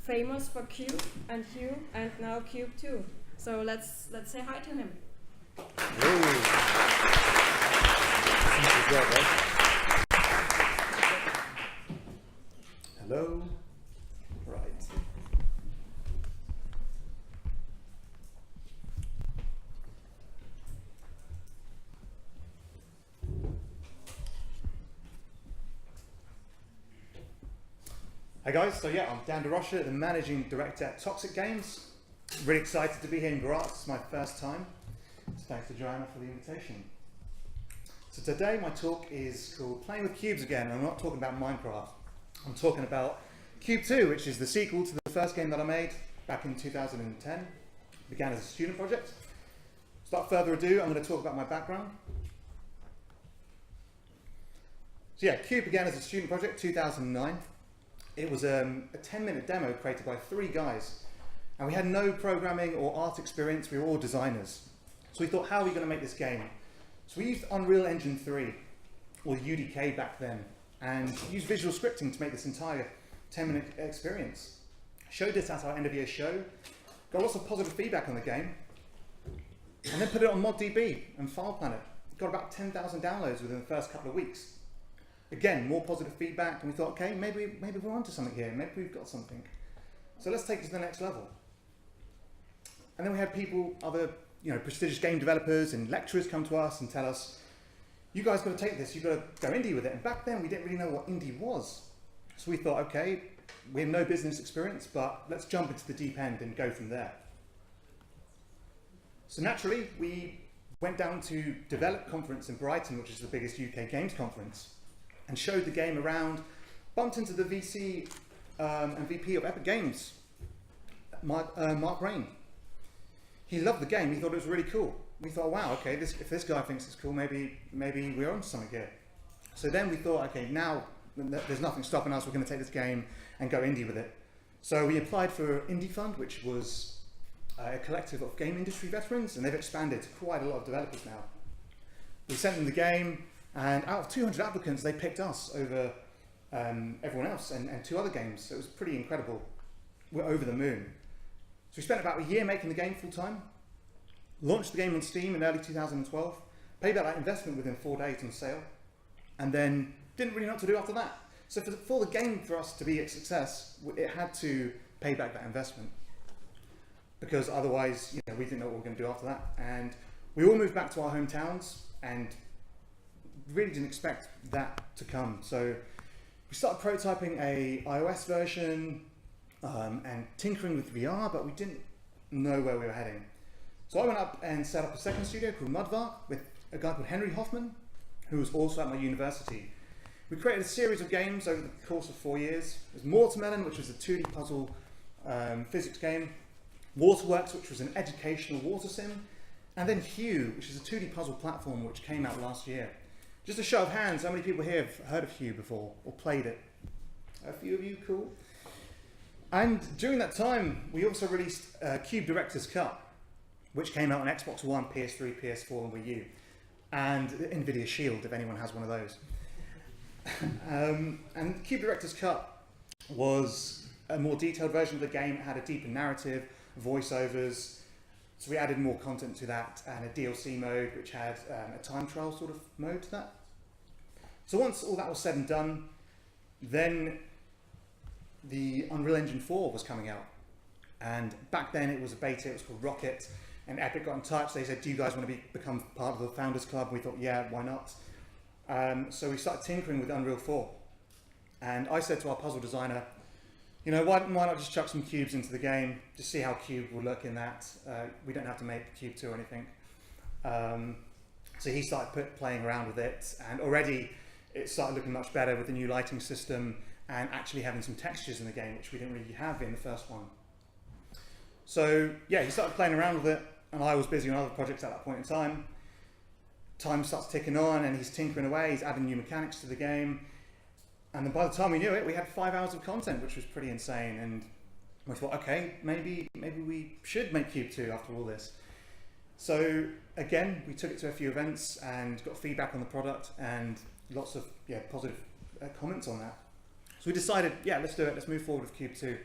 famous for Q and Q and now Q.U.B.E 2. So let's say hi to him. Hello. Right. Hi guys, so yeah, I'm Dan Rocha, the Managing Director at Toxic Games. Really excited to be here in Graz. It's my first time. So thanks to Joanna for the invitation. So today my talk is called Playing with Cubes Again, and I'm not talking about Minecraft. I'm talking about Q.U.B.E 2, which is the sequel to the first game that I made back in 2010. It began as a student project. Without further ado, I'm going to talk about my background. So yeah, Q.U.B.E began as a student project 2009. It was a 10-minute demo created by 3 guys. And we had no programming or art experience, we were all designers. So we thought, how are we going to make this game? So we used Unreal Engine 3, or UDK back then, and used visual scripting to make this entire 10-minute experience. Showed it at our end of year show, got lots of positive feedback on the game, and then put it on ModDB and File Planet. Got about 10,000 downloads within the first couple of weeks. Again, more positive feedback, and we thought, okay, maybe we're onto something here, maybe we've got something. So let's take it to the next level. And then we had people, other prestigious game developers and lecturers come to us and tell us, you guys got to take this, you've got to go indie with it. And back then we didn't really know what indie was. So we thought, okay, we have no business experience, but let's jump into the deep end and go from there. So naturally, we went down to Develop Conference in Brighton, which is the biggest UK games conference, and showed the game around, bumped into the VC and VP of Epic Games, Mark Rain. He loved the game, he thought it was really cool. We thought, wow, okay, if this guy thinks it's cool, maybe we're on something here. So then we thought, okay, now there's nothing stopping us, we're going to take this game and go indie with it. So we applied for Indie Fund, which was a collective of game industry veterans, and they've expanded to quite a lot of developers now. We sent them the game, and out of 200 applicants, they picked us over everyone else and 2 other games. So it was pretty incredible. We're over the moon. So we spent about a year making the game full time, launched the game on Steam in early 2012, paid back that investment within 4 days on sale, and then didn't really know what to do after that. So for the game for us to be a success, it had to pay back that investment, because otherwise we didn't know what we were going to do after that. And we all moved back to our hometowns and really didn't expect that to come. So we started prototyping a iOS version and tinkering with VR, but we didn't know where we were heading. So I went up and set up a second studio called Mudvark with a guy called Henry Hoffman, who was also at my university. We created a series of games over the course of 4 years. There's Watermelon, which was a 2D puzzle physics game, Waterworks, which was an educational water sim, and then Q.U.B.E, which is a 2D puzzle platform which came out last year. Just a show of hands, how many people here have heard of Q.U.B.E before or played it? A few of you, cool. And during that time, we also released Q.U.B.E Director's Cut, which came out on Xbox One, PS3, PS4, and Wii U, and NVIDIA Shield, if anyone has one of those. And Q.U.B.E Director's Cut was a more detailed version of the game. It had a deeper narrative, voiceovers, so we added more content to that, and a DLC mode which had a time trial sort of mode to that. So once all that was said and done, then the Unreal Engine 4 was coming out, and back then it was a beta, it was called Rocket, and Epic got in touch. They said, do you guys want to become part of the Founders Club? And we thought, yeah, why not? So we started tinkering with Unreal 4, and I said to our puzzle designer, why not just chuck some cubes into the game, just see how Q.U.B.E will look in that. We don't have to make Q.U.B.E 2 or anything. So he started playing around with it, and already it started looking much better with the new lighting system and actually having some textures in the game, which we didn't really have in the first one. So yeah, he started playing around with it, and I was busy on other projects at that point in time. Time starts ticking on, and he's tinkering away, he's adding new mechanics to the game. And then by the time we knew it, we had 5 hours of content, which was pretty insane. And we thought, okay, maybe we should make Q.U.B.E 2 after all this. So again, we took it to a few events and got feedback on the product and lots of positive comments on that. So we decided, yeah, let's do it. Let's move forward with Q.U.B.E 2.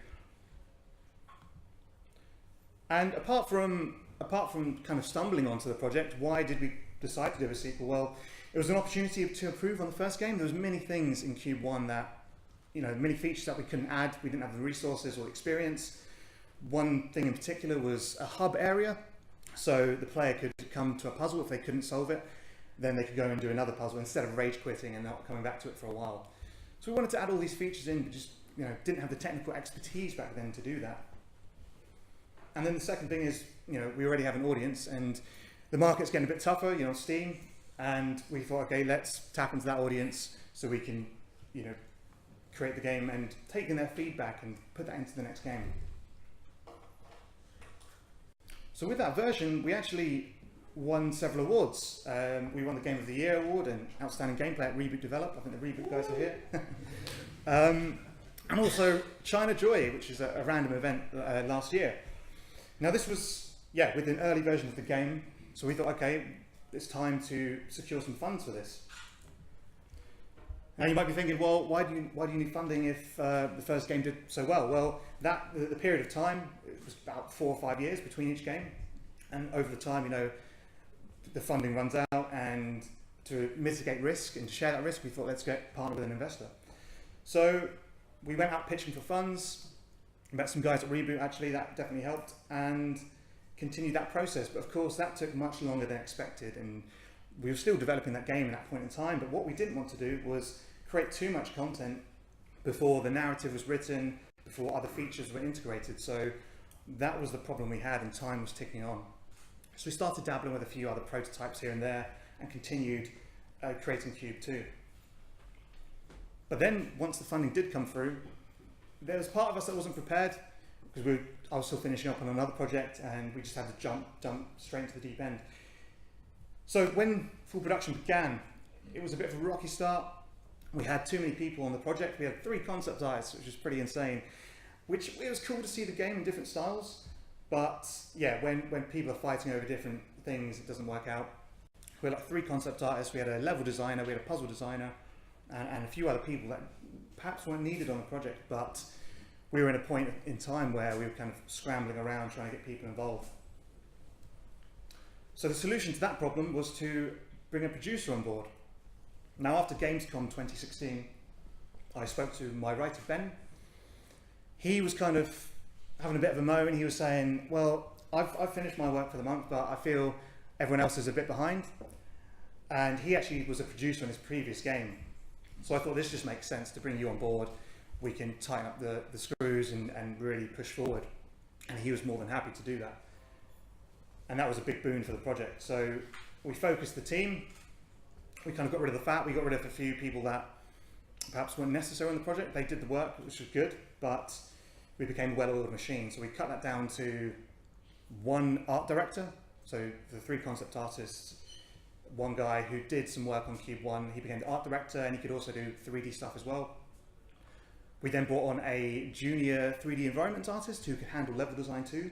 And apart from kind of stumbling onto the project, why did we decide to do a sequel? Well, it was an opportunity to improve on the first game. There was many things in Q.U.B.E that, many features that we couldn't add. We didn't have the resources or experience. One thing in particular was a hub area. So the player could come to a puzzle. If they couldn't solve it, then they could go and do another puzzle instead of rage quitting and not coming back to it for a while. So we wanted to add all these features in, but just didn't have the technical expertise back then to do that. And then the second thing is, we already have an audience and the market's getting a bit tougher, on Steam. And we thought, okay, let's tap into that audience so we can, create the game and take in their feedback and put that into the next game. So with that version, we actually won several awards. We won the Game of the Year award and Outstanding Gameplay at Reboot Develop. I think the Reboot guys are here. And also China Joy, which is a random event last year. Now this was, with an early version of the game. So we thought, okay, it's time to secure some funds for this. Now you might be thinking, well, why do you need funding if the first game did so well? Well, the period of time, it was about 4 or 5 years between each game. And over the time, the funding runs out, and to mitigate risk and share that risk, we thought, let's partner with an investor. So we went out pitching for funds, met some guys at Reboot, actually, that definitely helped, and continued that process. But of course, that took much longer than expected, and we were still developing that game at that point in time. But what we didn't want to do was create too much content before the narrative was written, before other features were integrated. So that was the problem we had, and time was ticking on. So we started dabbling with a few other prototypes here and there and continued creating Q.U.B.E 2. But then once the funding did come through, there was part of us that wasn't prepared, because I was still finishing up on another project and we just had to jump straight into the deep end. So when full production began, it was a bit of a rocky start. We had too many people on the project. We had 3 concept artists, which was pretty insane. Which, it was cool to see the game in different styles, but yeah, when people are fighting over different things, it doesn't work out. We had like 3 concept artists. We had a level designer, we had a puzzle designer, and a few other people that perhaps weren't needed on the project, but we were in a point in time where we were kind of scrambling around trying to get people involved. So the solution to that problem was to bring a producer on board. Now after Gamescom 2016, I spoke to my writer Ben. He was kind of having a bit of a moan. He was saying, well, I've finished my work for the month, but I feel everyone else is a bit behind. And he actually was a producer on his previous game. So I thought this just makes sense to bring you on board. We can tighten up the screws and really push forward. And he was more than happy to do that. And that was a big boon for the project. So we focused the team. We kind of got rid of the fat. We got rid of a few people that perhaps weren't necessary on the project. They did the work, which was good, but we became a well-oiled machine. So we cut that down to 1 art director. So the 3 concept artists, 1 guy who did some work on Q.U.B.E, he became the art director, and he could also do 3D stuff as well. We then brought on a junior 3D environment artist who could handle level design too,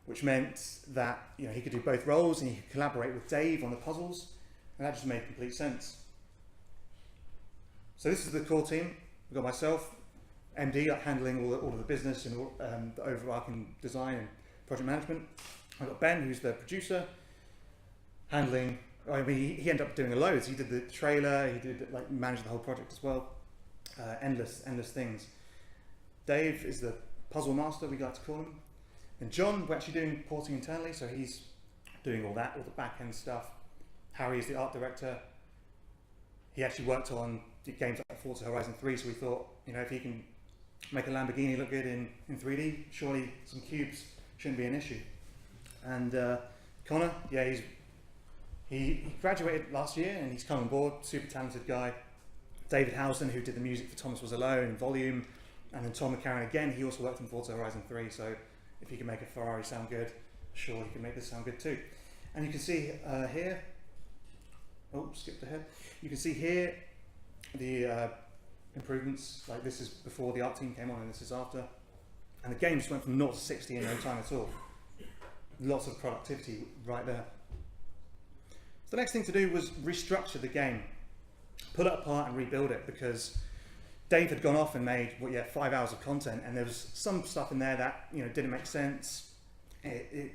which meant that he could do both roles and he could collaborate with Dave on the puzzles, and that just made complete sense. So this is the core team. We've got myself, MD, handling all of the business and the overarching design and project management. I've got Ben, who's the producer, handling. He ended up doing loads. He did the trailer. He did manage the whole project as well. Endless things. Dave is the puzzle master, we like to call him. And John, we're actually doing porting internally, so he's doing all that, all the back end stuff. Harry is the art director. He actually worked on games like Forza Horizon 3, so we thought, if he can make a Lamborghini look good in 3D, surely some cubes shouldn't be an issue. And Connor, he graduated last year and he's come on board, super talented guy. David Housen, who did the music for Thomas Was Alone and Volume, and then Tom McCarran again, he also worked on Forza Horizon 3, so if he can make a Ferrari sound good, sure he can make this sound good too. And you can see here, skipped ahead, you can see here the improvements, like this is before the art team came on and this is after, and the game just went from 0 to 60 in no time at all. Lots of productivity right there. So the next thing to do was restructure the game, pull it apart and rebuild it, because Dave had gone off and made 5 hours of content, and there was some stuff in there that didn't make sense, it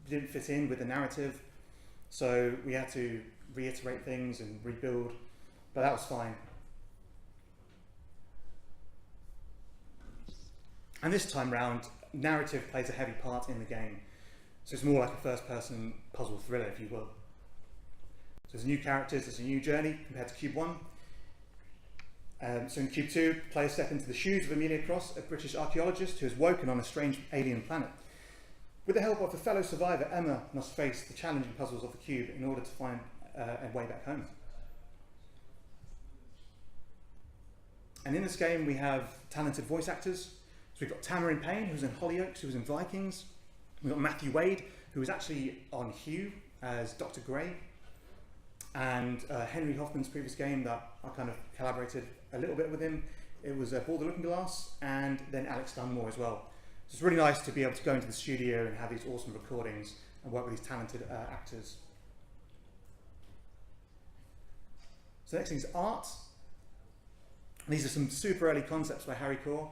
didn't fit in with the narrative, so we had to reiterate things and rebuild, but that was fine. And this time round, narrative plays a heavy part in the game, so it's more like a first-person puzzle thriller, if you will. So there's new characters, there's a new journey compared to Q.U.B.E. So in Q.U.B.E, players step into the shoes of Amelia Cross, a British archaeologist who has woken on a strange alien planet. With the help of a fellow survivor, Emma must face the challenging puzzles of the cube in order to find a way back home. And in this game we have talented voice actors. So we've got Tamara Payne, who's in Hollyoaks, who was in Vikings. We've got Matthew Wade, who was actually on Q as Dr. Gray. And Henry Hoffman's previous game that I kind of collaborated a little bit with him, it was Ball the Looking Glass, and then Alex Dunmore as well. So it's really nice to be able to go into the studio and have these awesome recordings and work with these talented actors. So the next thing is art. These are some super early concepts by Harry Core.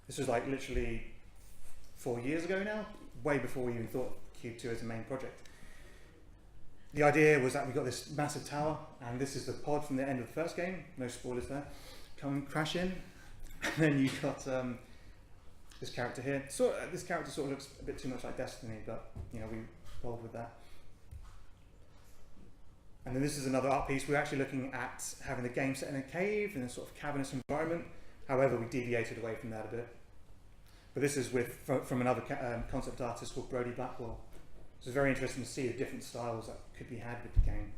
This was like literally 4 years ago now, way before we even thought of Q.U.B.E as a main project. The idea was that we got this massive tower, and this is the pod from the end of the first game, no spoilers there, come and crash in, and then you've got this character here. So this character sort of looks a bit too much like Destiny, but you know, we rolled with that. And then this is another art piece. We're actually looking at having the game set in a cave, in a sort of cavernous environment. However, we deviated away from that a bit. But this is from another concept artist called Brodie Blackwell. So it's very interesting to see the different styles that could be had with the game.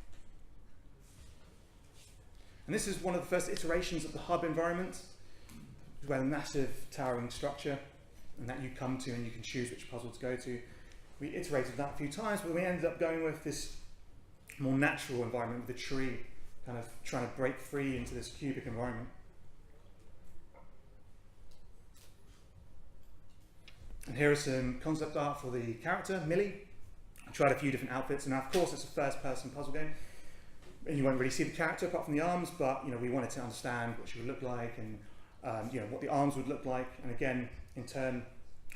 And this is one of the first iterations of the hub environment, where the massive towering structure, and that you come to and you can choose which puzzle to go to. We iterated that a few times, but we ended up going with this more natural environment with the tree, kind of trying to break free into this cubic environment. And here is some concept art for the character, Millie. I tried a few different outfits, and of course it's a first-person puzzle game, and you won't really see the character apart from the arms, but you know, we wanted to understand what she would look like, and you know, what the arms would look like, and again, in turn,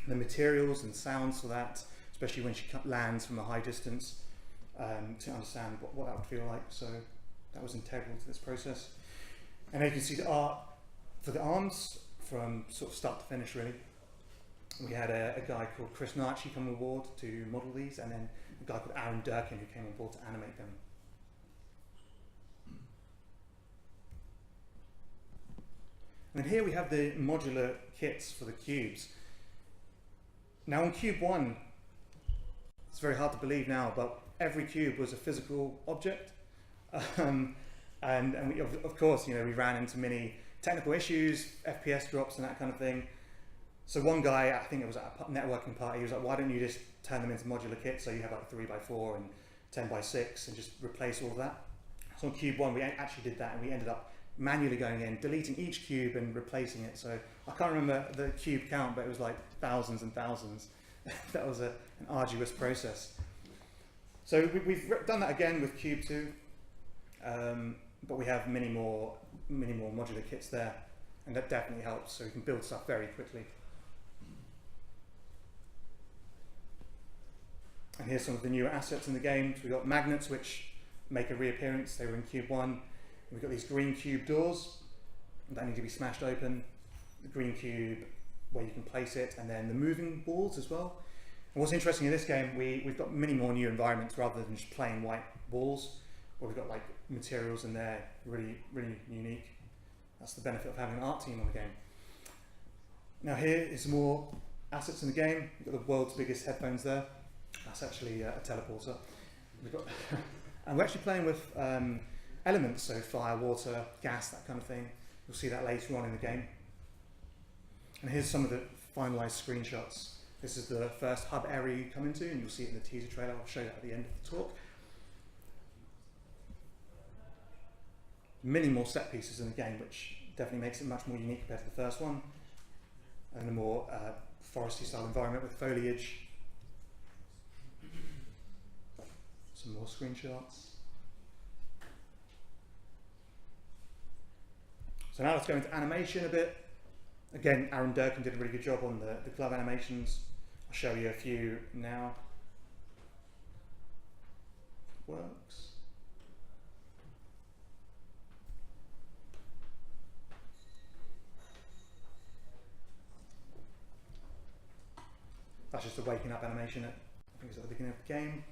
the materials and sounds for that, especially when she lands from a high distance, to understand what that would feel like. So that was integral to this process. And then you can see the art for the arms from sort of start to finish, really. We had a guy called Chris Narchi come on board to model these, and then a guy called Aaron Durkin who came on board to animate them. And then here we have the modular kits for the cubes. Now on Cube 1, it's very hard to believe now, but every cube was a physical object. And we, of course, you know, we ran into many technical issues, FPS drops and that kind of thing. So one guy, I think it was at a networking party, he was like, why don't you just turn them into modular kits so you have like 3x4 and 10x6 and just replace all of that. So on Cube 1 we actually did that, and we ended up manually going in, deleting each cube and replacing it. So I can't remember the cube count, but it was like thousands and thousands. That was an arduous process. So we've done that again with Cube 2, but we have many more modular kits there, and that definitely helps, so we can build stuff very quickly. And here's some of the newer assets in the game. So we've got magnets, which make a reappearance. They were in Cube 1. We've got these green cube doors that need to be smashed open. The green cube where you can place it, and then the moving walls as well. And what's interesting in this game, we've got many more new environments rather than just plain white walls, where we've got like materials in there, really, really unique. That's the benefit of having an art team on the game. Now here is more assets in the game. We've got the world's biggest headphones there. That's actually a teleporter. We've got and we're actually playing with elements, so fire, water, gas, that kind of thing. You'll see that later on in the game. And here's some of the finalised screenshots. This is the first hub area you come into, and you'll see it in the teaser trailer. I'll show you that at the end of the talk. Many more set pieces in the game, which definitely makes it much more unique compared to the first one. And a more foresty style environment with foliage. Some more screenshots. So now let's go into animation a bit. Again, Aaron Durkin did a really good job on the glove animations. show you a few now. Works. That's just a waking up animation. I think it's at the beginning of the game.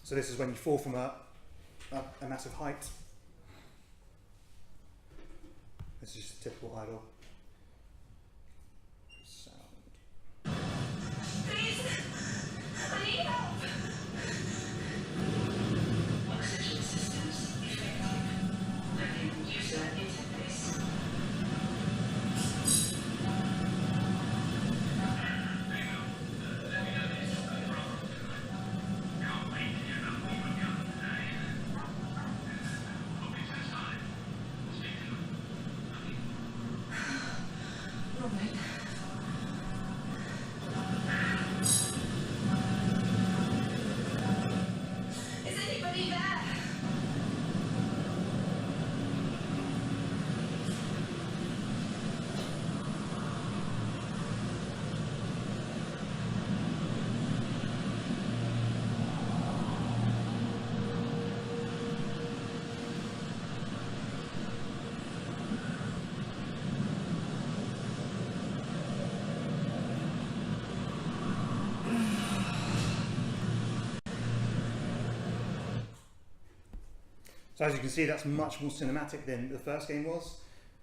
So this is when you fall from a massive height. This is just a typical idle sound. Please, I need help. Oxygen systems effective. Loading user interface. Robert. Is anybody there? So as you can see, that's much more cinematic than the first game was.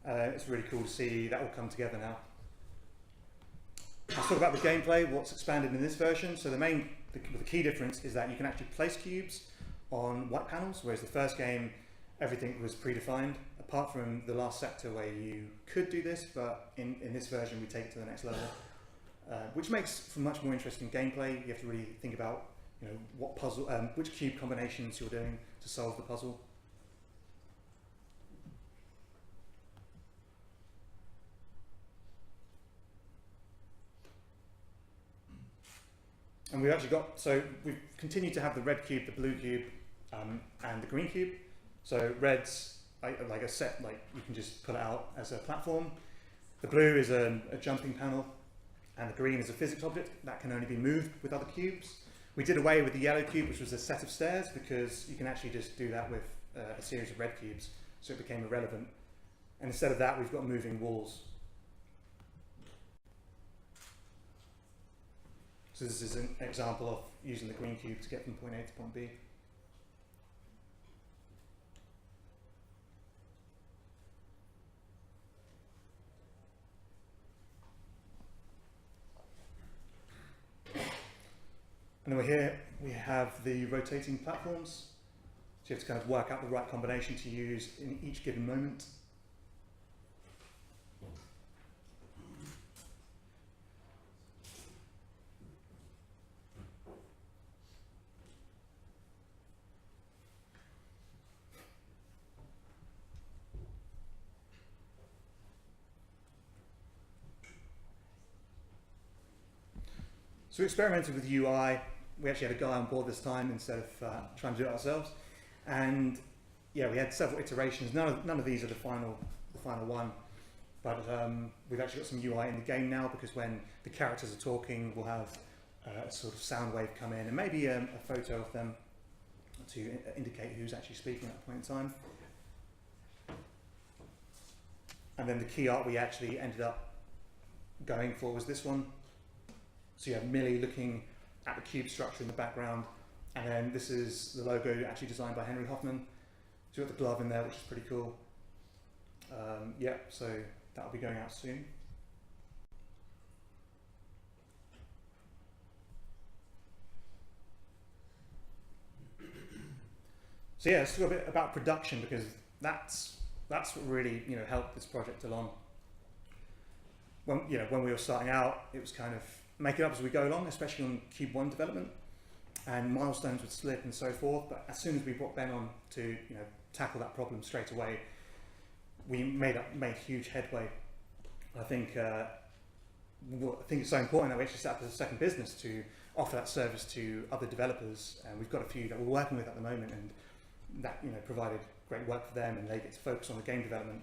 It's really cool to see that all come together now. Let's talk about the gameplay, what's expanded in this version. So the key difference is that you can actually place cubes on white panels, whereas the first game, everything was predefined, apart from the last sector where you could do this, but in this version we take it to the next level, which makes for much more interesting gameplay. You have to really think about, what puzzle, which cube combinations you're doing to solve the puzzle. And we've actually we've continued to have the red cube, the blue cube, and the green cube. So red's like a set, you can just pull it out as a platform. The blue is a jumping panel, and the green is a physics object that can only be moved with other cubes. We did away with the yellow cube, which was a set of stairs, because you can actually just do that with a series of red cubes, so it became irrelevant. And instead of that, we've got moving walls. So this is an example of using the green cube to get from point A to point B. And then here we have the rotating platforms. So you have to kind of work out the right combination to use in each given moment. So we experimented with UI. We actually had a guy on board this time instead of trying to do it ourselves. And yeah, we had several iterations. None of these are the final one. But we've actually got some UI in the game now, because when the characters are talking, we'll have a sort of sound wave come in, and maybe a photo of them to indicate who's actually speaking at that point in time. And then the key art we actually ended up going for was this one. So you have Millie looking at the cube structure in the background, and then this is the logo actually designed by Henry Hoffman. So you've got the glove in there, which is pretty cool. Yeah, so that'll be going out soon. So yeah, let's talk a bit about production, because that's what really helped this project along. When we were starting out, it was kind of make it up as we go along, especially on Q.U.B.E development, and milestones would slip and so forth. But as soon as we brought Ben on to tackle that problem straight away, we made huge headway. I think it's so important that we actually set up as a second business to offer that service to other developers, and we've got a few that we're working with at the moment, and that provided great work for them, and they get to focus on the game development.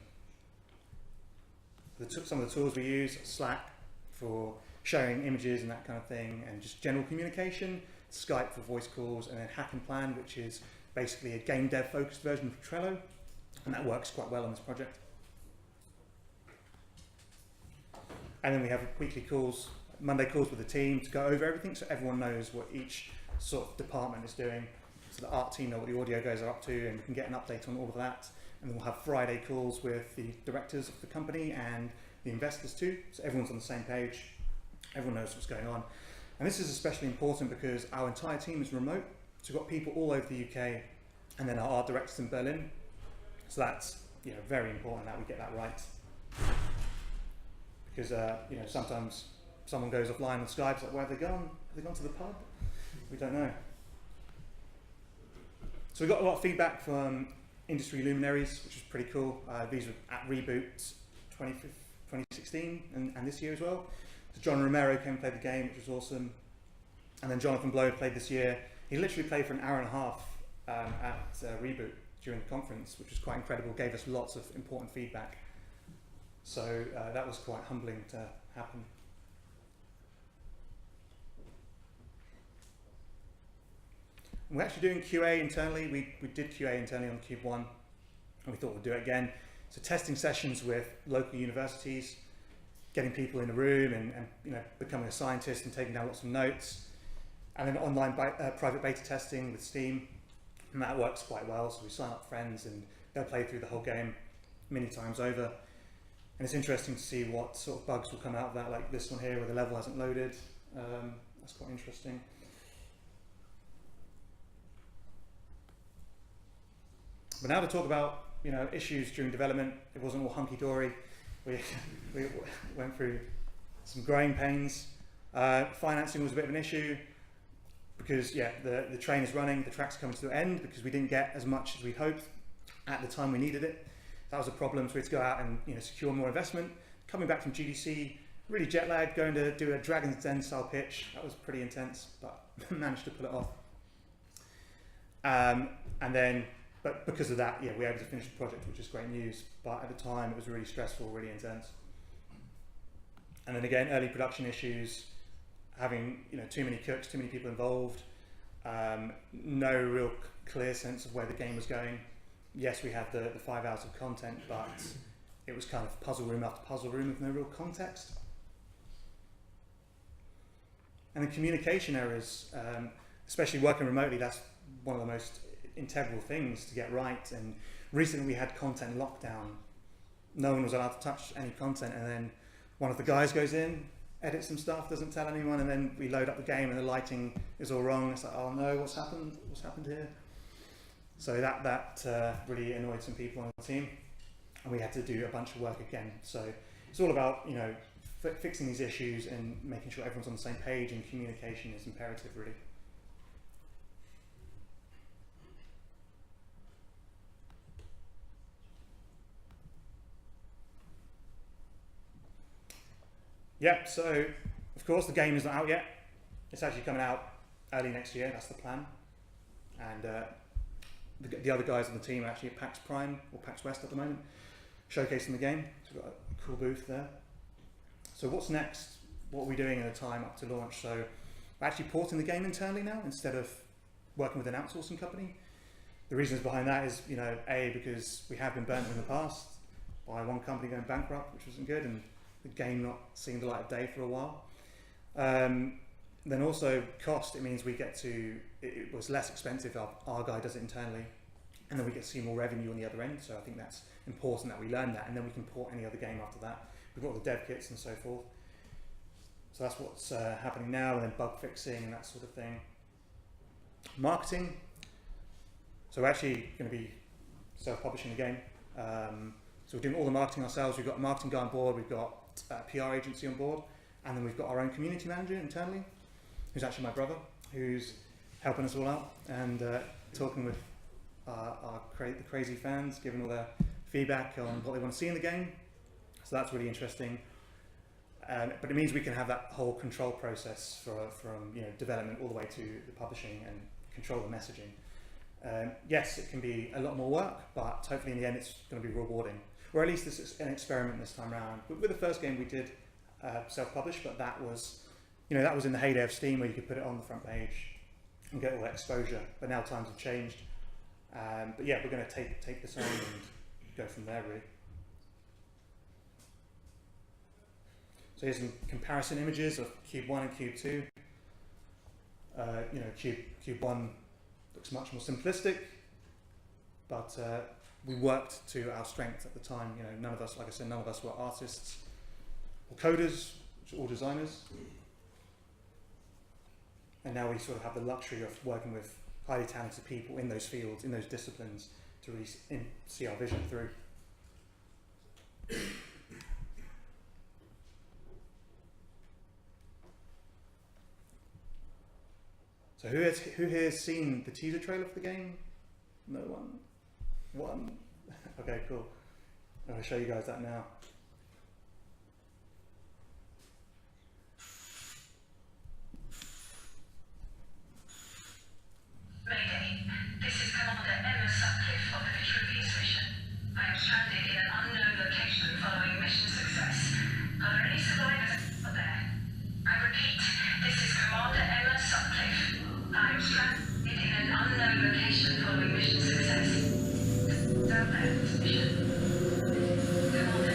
Some of the tools we use, Slack for sharing images and that kind of thing, and just general communication, Skype for voice calls, and then Hack and Plan, which is basically a game dev focused version of Trello, and that works quite well on this project. And then we have weekly calls, Monday calls with the team to go over everything, so everyone knows what each sort of department is doing. So the art team know what the audio guys are up to, and we can get an update on all of that. And then we'll have Friday calls with the directors of the company and the investors too, so everyone's on the same page, everyone knows what's going on. And this is especially important because our entire team is remote, so we've got people all over the UK, and then our art directors in Berlin. So that's very important that we get that right. Because sometimes someone goes offline on Skype, it's like, where have they gone? Have they gone to the pub? We don't know. So we got a lot of feedback from industry luminaries, which is pretty cool. These were at Reboot 2016 and this year as well. So John Romero came and played the game, which was awesome. And then Jonathan Blow played this year. He literally played for an hour and a half at Reboot during the conference, which was quite incredible, gave us lots of important feedback. So that was quite humbling to happen. And we're actually doing QA internally. We did QA internally on Q.U.B.E, and we thought we'd do it again. So testing sessions with local universities, getting people in a room and becoming a scientist and taking down lots of notes. And then online private beta testing with Steam, and that works quite well. So we sign up friends and they'll play through the whole game many times over. And it's interesting to see what sort of bugs will come out of that, like this one here where the level hasn't loaded. That's quite interesting. But now to talk about issues during development. It wasn't all hunky-dory. We went through some growing pains. Financing was a bit of an issue because the train is running, the track's coming to the end because we didn't get as much as we'd hoped at the time we needed it. That was a problem, so we had to go out and secure more investment. Coming back from GDC, really jet lagged, going to do a Dragon's Den style pitch. That was pretty intense, but managed to pull it off. But because of that, we were able to finish the project, which is great news. But at the time, it was really stressful, really intense. And then again, early production issues, having too many cooks, too many people involved, no real clear sense of where the game was going. Yes, we had the 5 hours of content, but it was kind of puzzle room after puzzle room with no real context. And then communication errors, especially working remotely, that's one of the most integral things to get right. And recently we had content lockdown. No one was allowed to touch any content, and then one of the guys goes in, edits some stuff, doesn't tell anyone, and then we load up the game and the lighting is all wrong. It's like, oh no, what's happened? What's happened here? So that really annoyed some people on the team, and we had to do a bunch of work again. So it's all about fixing these issues and making sure everyone's on the same page, and communication is imperative, really. Yeah, so of course the game is not out yet. It's actually coming out early next year, that's the plan. And the other guys on the team are actually at PAX Prime, or PAX West at the moment, showcasing the game. So we've got a cool booth there. So what's next? What are we doing in the time up to launch? So we're actually porting the game internally now, instead of working with an outsourcing company. The reasons behind that is, A, because we have been burnt in the past by one company going bankrupt, which wasn't good, and the game not seeing the light of day for a while. Then also cost, it means we get to, it was less expensive, our guy does it internally, and then we get to see more revenue on the other end. So I think that's important that we learn that, and then we can port any other game after that. We've got all the dev kits and so forth. So that's what's happening now, and then bug fixing and that sort of thing. Marketing. So we're actually going to be self-publishing the game. So we're doing all the marketing ourselves. We've got a marketing guy on board, we've got a PR agency on board, and then we've got our own community manager internally, who's actually my brother, who's helping us all out and talking with the crazy fans, giving all their feedback on what they want to see in the game. So that's really interesting. But it means we can have that whole control process from development all the way to the publishing, and control the messaging. Yes, it can be a lot more work, but hopefully in the end it's going to be rewarding. Or at least this is an experiment this time around. But with the first game we did self-publish, but that was in the heyday of Steam where you could put it on the front page and get all that exposure. But now times have changed. But yeah, we're going to take this on and go from there, really. So here's some comparison images of Q.U.B.E. and Q.U.B.E. Q.U.B.E. looks much more simplistic, but we worked to our strength at the time. None of us, like I said, none of us were artists or coders, or designers. And now we sort of have the luxury of working with highly talented people in those fields, in those disciplines, to really see our vision through. So who here has seen the teaser trailer for the game? No one? One? Okay, cool. I'm going to show you guys that now. Mayday. This is Commander Emma Sutcliffe of the Q.U.B.E. mission. I am stranded in an unknown location following mission success. Are there any survivors out there? I repeat, this is Commander Emma Sutcliffe. I am stranded in an unknown location following mission success. Down there, mission. Commander.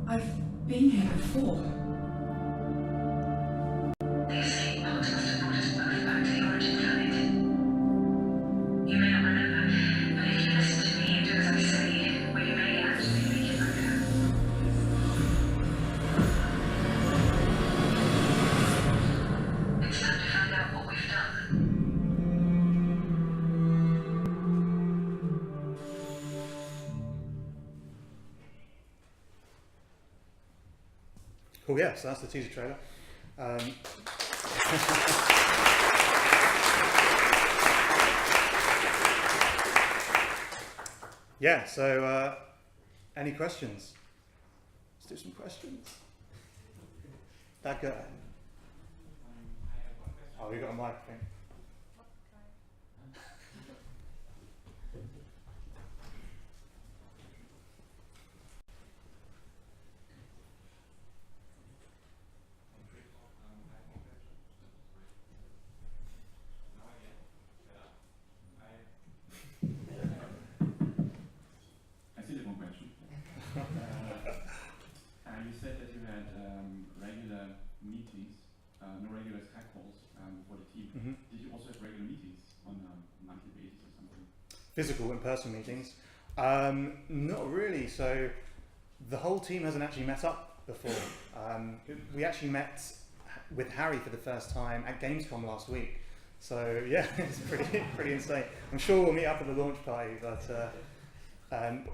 I've been here before. The escape pod must have brought us both back to the origin planet. You may not remember, but if you listen to me and do as I say, we may actually make it back home. It's time to find out what we've done. Cool, yeah, so that's the teaser trailer. Yeah, so any questions? Let's do some questions. That guy. Oh, we got a microphone. I still have one question. You said that you had regular meetings, no regular Skype calls for the team. Mm-hmm. Did you also have regular meetings on a monthly basis or something? Physical in-person meetings? Not really. So the whole team hasn't actually met up before. We actually met with Harry for the first time at Gamescom last week. So yeah, it's pretty insane. I'm sure we'll meet up at the launch party, but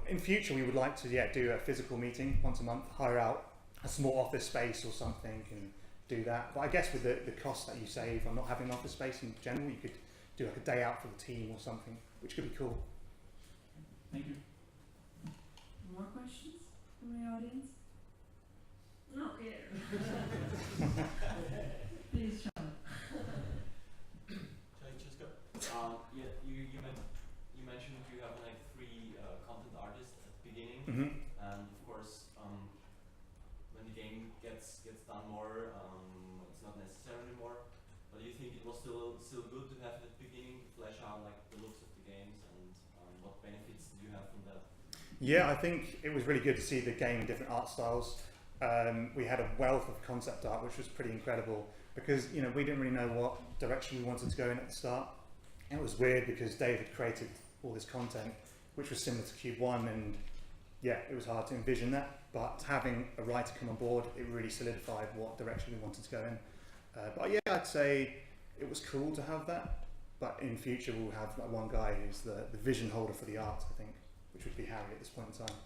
in future we would like to do a physical meeting once a month, hire out a small office space or something and do that. But I guess with the cost that you save on not having an office space in general, you could do like a day out for the team or something, which could be cool. Thank you. More questions from the audience? Not here. Please, Sean. Shall I just go? Yeah, you mentioned you have like 3 content artists at the beginning, Mm-hmm. and of course, when the game gets done more, it's not necessary anymore. But do you think it was still good to have at the beginning to flesh out like the looks of the games, and what benefits did you have from that? Yeah, I think it was really good to see the game in different art styles. We had a wealth of concept art, which was pretty incredible because we didn't really know what direction we wanted to go in at the start. It was weird because Dave had created all this content, which was similar to Q.U.B.E, and yeah, it was hard to envision that. But having a writer come on board, it really solidified what direction we wanted to go in. But yeah, I'd say it was cool to have that. But in future, we'll have like one guy who's the vision holder for the art, I think, which would be Harry at this point in time.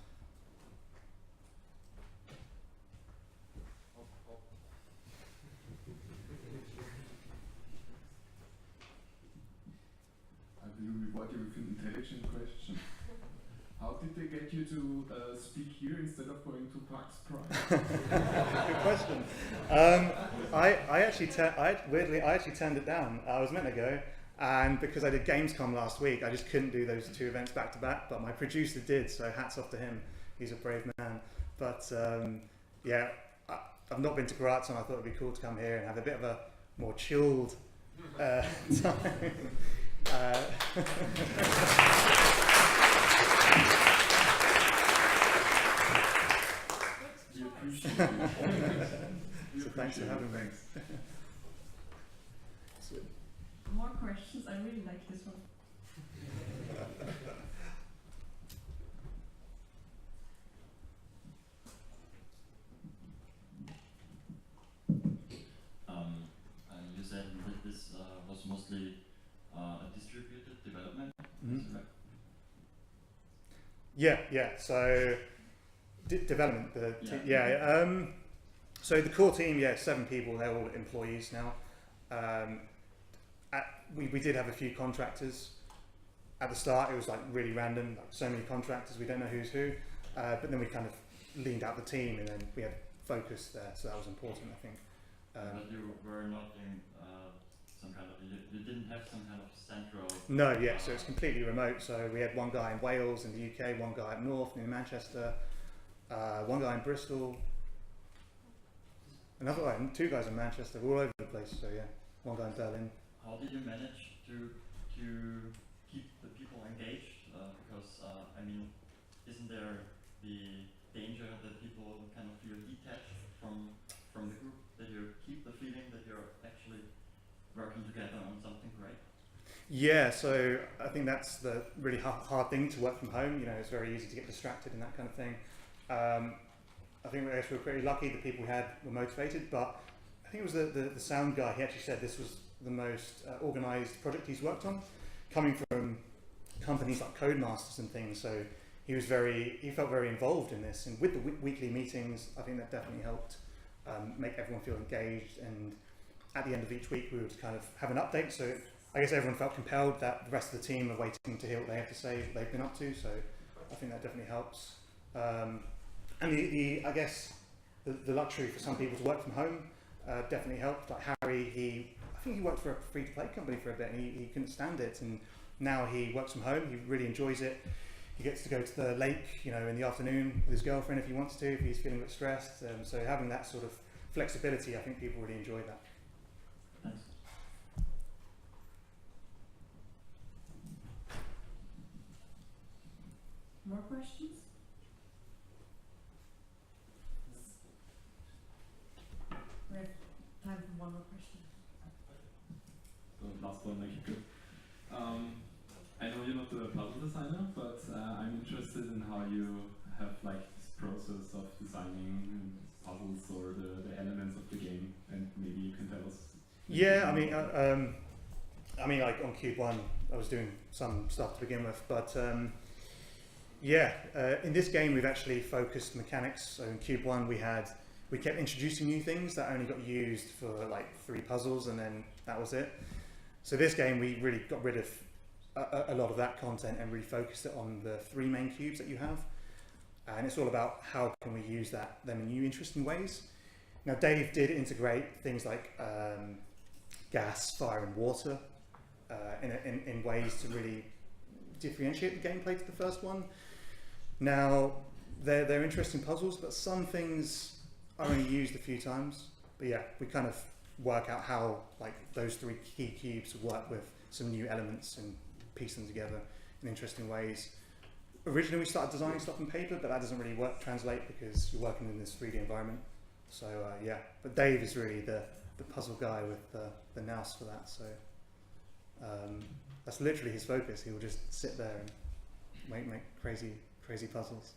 I will reward you with an intelligent question. How did they get you to speak here instead of going to PAX Prime? Good question. I actually turned it down. I was meant to go, and because I did Gamescom last week, I just couldn't do those two events back to back. But my producer did, so hats off to him. He's a brave man. But yeah, I've not been to Graz, and I thought it'd be cool to come here and have a bit of a more chilled time. We appreciate it. So thanks for having me. More questions? I really like this one. You said that this was mostly a distributed development. Mhm. Is that right? Yeah. So development. So the core team, 7 people. They're all employees now. We did have a few contractors. At the start, it was like really random. Like so many contractors, we don't know who's who. But then we kind of leaned out the team, and then we had focus there. So that was important, I think. But you were not in some kind of, you didn't have some kind of central... No, so it's completely remote. So we had one guy in Wales in the UK, one guy up north in Manchester, one guy in Bristol, another guy, 2 guys in Manchester, all over the place. So yeah, one guy in Berlin. How did you manage to keep the people engaged? Because, I mean, isn't there the danger that people kind of feel detached from the group, that you keep the feeling that you're actually working together on something great? Yeah, so I think that's the really hard thing to work from home. You know, it's very easy to get distracted and that kind of thing. I think we were pretty lucky. The people we had were motivated, but I think it was the sound guy. He actually said this was the most organised project he's worked on, coming from companies like Codemasters and things. So he felt very involved in this, and with the weekly meetings, I think that definitely helped make everyone feel engaged. And at the end of each week, we would kind of have an update. So I guess everyone felt compelled that the rest of the team are waiting to hear what they have to say, what they've been up to. So I think that definitely helps. And I guess the luxury for some people to work from home definitely helped. Like Harry, I think he worked for a free-to-play company for a bit, and he couldn't stand it. And now he works from home. He really enjoys it. He gets to go to the lake, you know, in the afternoon with his girlfriend if he wants to, if he's feeling a bit stressed. So having that sort of flexibility, I think people really enjoy that. Thanks. More questions? We have time for one more question. The last one, like you could. I know you're not the puzzle designer, but I'm interested in how you have like this process of designing puzzles or the elements of the game, and maybe you can tell us. Yeah, I mean, like on Q.U.B.E, I was doing some stuff to begin with, but in this game we've actually focused mechanics. So in Q.U.B.E we kept introducing new things that only got used for like 3 puzzles, and then that was it. So this game we really got rid of a lot of that content and really focused it on the 3 main cubes that you have. And it's all about how can we use them in new interesting ways. Now Dave did integrate things like gas, fire and water in ways to really differentiate the gameplay to the first one. Now they're interesting puzzles, but some things are only used a few times. But yeah, we kind of work out how like those 3 key cubes work with some new elements and piece them together in interesting ways. Originally we started designing stuff on paper, but that doesn't really translate because you're working in this 3D environment. So but Dave is really the puzzle guy with the nous for that. So that's literally his focus. He will just sit there and make crazy puzzles.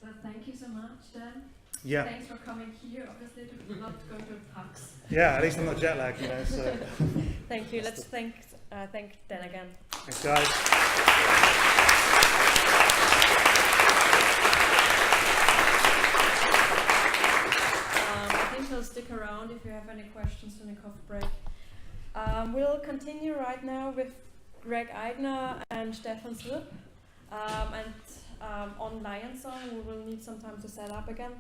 So thank you so much, Dan. Yeah. Thanks for coming here. Obviously, to not go to PAX. Yeah, at least I'm not jet lagged, you know. So. Thank you. Let's thank Dan again. Thanks, guys. I think he'll stick around if you have any questions in the coffee break. We'll continue right now with Greg Eigner and Stefan Swipp. And on Lion Song, we will need some time to set up again.